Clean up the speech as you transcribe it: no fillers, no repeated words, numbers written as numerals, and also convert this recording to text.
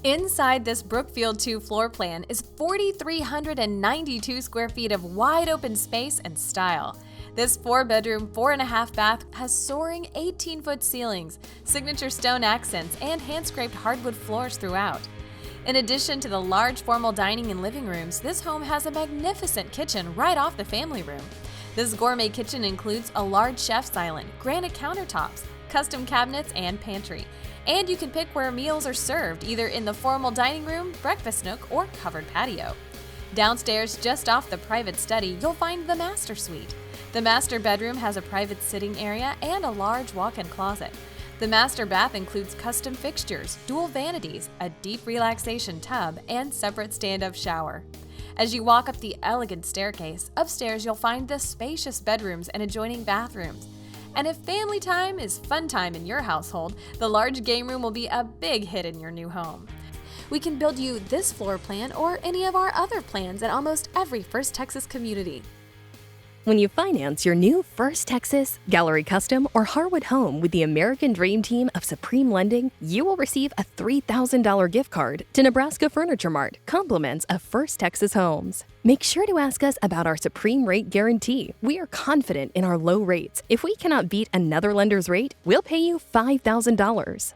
Inside this Brookfield 2 floor plan is 4,392 square feet of wide open space and style. This 4-bedroom, 4.5 bath has soaring 18-foot ceilings, signature stone accents, and hand-scraped hardwood floors throughout. In addition to the large formal dining and living rooms, this home has a magnificent kitchen right off the family room. This gourmet kitchen includes a large chef's island, granite countertops, custom cabinets, and pantry. And you can pick where meals are served, either in the formal dining room, breakfast nook, or covered patio. Downstairs, just off the private study, you'll find the master suite. The master bedroom has a private sitting area and a large walk-in closet. The master bath includes custom fixtures, dual vanities, a deep relaxation tub, and separate stand-up shower. As you walk up the elegant staircase, upstairs you'll find the spacious bedrooms and adjoining bathrooms. And if family time is fun time in your household, the large game room will be a big hit in your new home. We can build you this floor plan or any of our other plans at almost every First Texas community. When you finance your new First Texas, Gallery Custom, or Harwood home with the American Dream Team of Supreme Lending, you will receive a $3,000 gift card to Nebraska Furniture Mart, compliments of First Texas Homes. Make sure to ask us about our Supreme Rate Guarantee. We are confident in our low rates. If we cannot beat another lender's rate, we'll pay you $5,000.